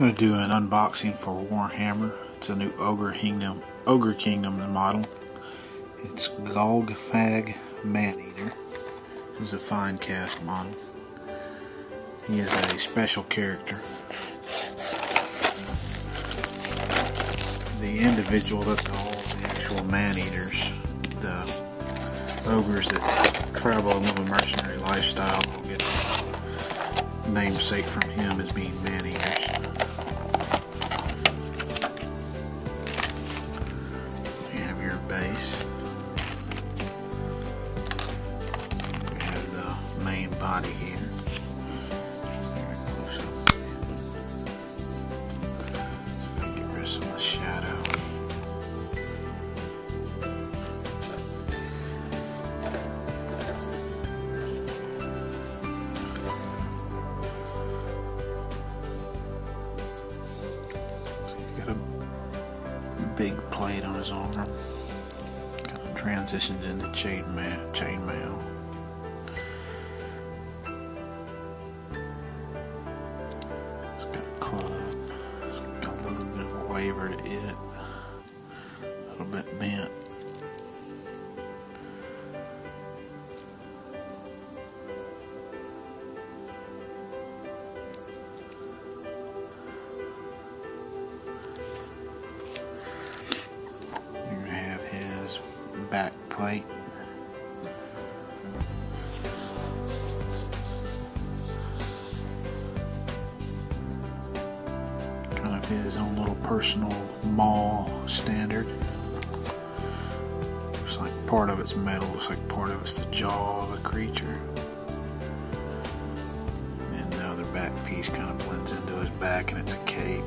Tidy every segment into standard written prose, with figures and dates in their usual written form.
Going to do an unboxing for Warhammer. It's a new Ogre Kingdoms model. It's Golgfag Maneater. This is a Finecast model. He is a special character. The individual that calls the actual man-eaters, the ogres that travel and live a mercenary lifestyle, will get the namesake from him as being man-eaters. You have your base. We have the main body here. Some of the shadow. He's got a big plate on his arm. Kind of transitions into chainmail. He's got a club. Waver to it, a little bit bent. You have his back plate. His own little personal maul standard. Looks like part of it's metal, looks like part of it's the jaw of a creature. And the other back piece kind of blends into his back and it's a cape.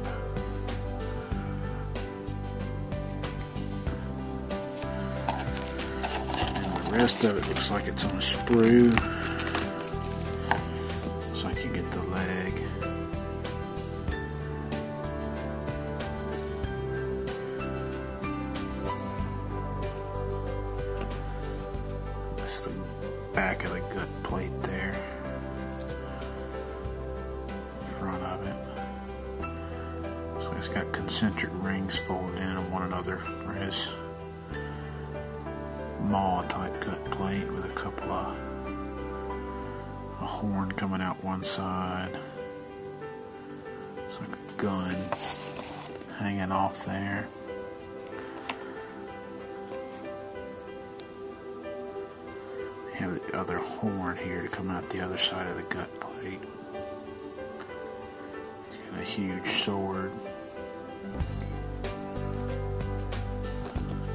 And the rest of it looks like it's on a sprue. Looks like you get the leg. That's the back of the gut plate there. Front of it. So it's got concentric rings folded in on one another for his maw type gut plate with a couple of a horn coming out one side. It's like a gun hanging off there. You have the other horn here to come out the other side of the gut plate. He's got a huge sword.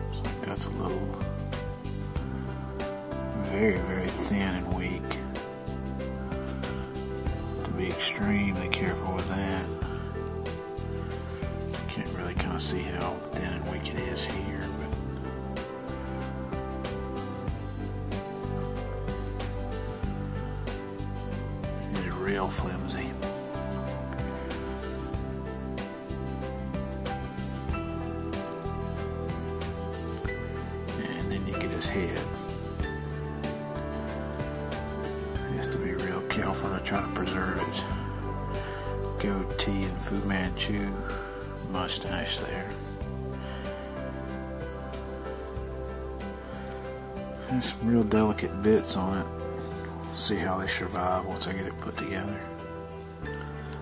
Looks like that's a little very thin and weak. To be extremely careful with that. You can't really kind of see how thin and weak it is here, but real flimsy. And then you get his head. He has to be real careful to try to preserve his goatee and Fu Manchu mustache there. There's some real delicate bits on it. See how they survive once I get it put together.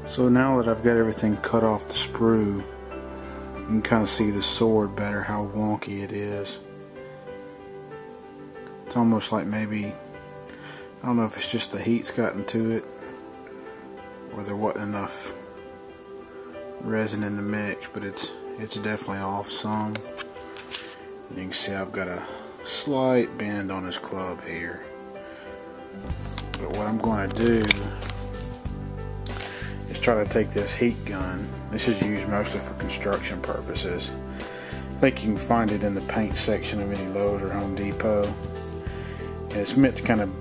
So now that I've got everything cut off the sprue, you can kind of see the sword better, how wonky it is. It's almost like maybe, I don't know if it's just the heat's gotten to it or there wasn't enough resin in the mix, but it's definitely off some. And you can see I've got a slight bend on his club here. But what I'm going to do is try to take this heat gun. This is used mostly for construction purposes. I think you can find it in the paint section of any Lowe's or Home Depot. And it's meant to kind of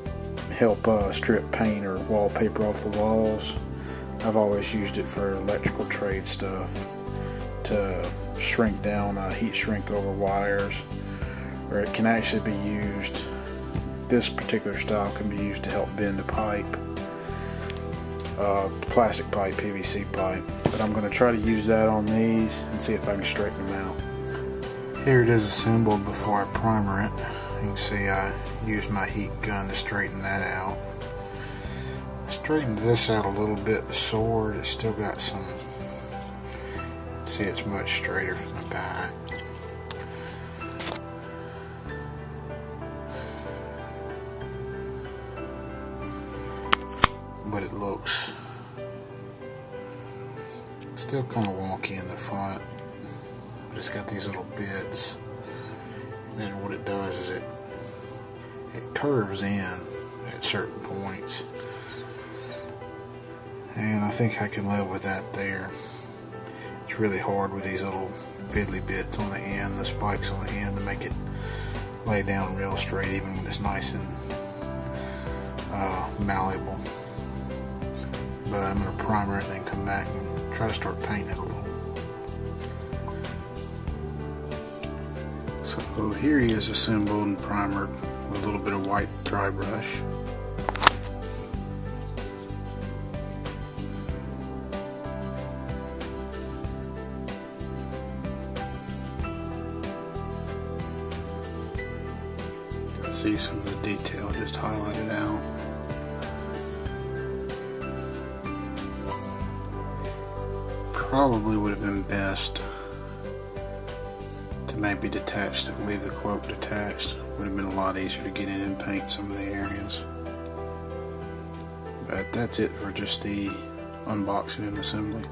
help strip paint or wallpaper off the walls. I've always used it for electrical trade stuff to shrink down, heat shrink over wires, or it can actually be used. This particular style can be used to help bend a pipe. plastic pipe, PVC pipe. But I'm going to try to use that on these and see if I can straighten them out. Here it is assembled before I primer it. You can see I used my heat gun to straighten that out. I straightened this out a little bit, the sword. It's still got some, see, it's much straighter from the back. But it looks still kind of wonky in the front, but it's got these little bits, and then what it does is it curves in at certain points, and I think I can live with that there. It's really hard with these little fiddly bits on the end, the spikes on the end, to make it lay down real straight even when it's nice and malleable. But I'm going to primer it and then come back and try to start painting it a little. So here he is assembled and primered with a little bit of white dry brush. You can see some of the detail just highlighted out. Probably would have been best to maybe detach, to leave the cloak detached. Would have been a lot easier to get in and paint some of the areas. But that's it for just the unboxing and assembly.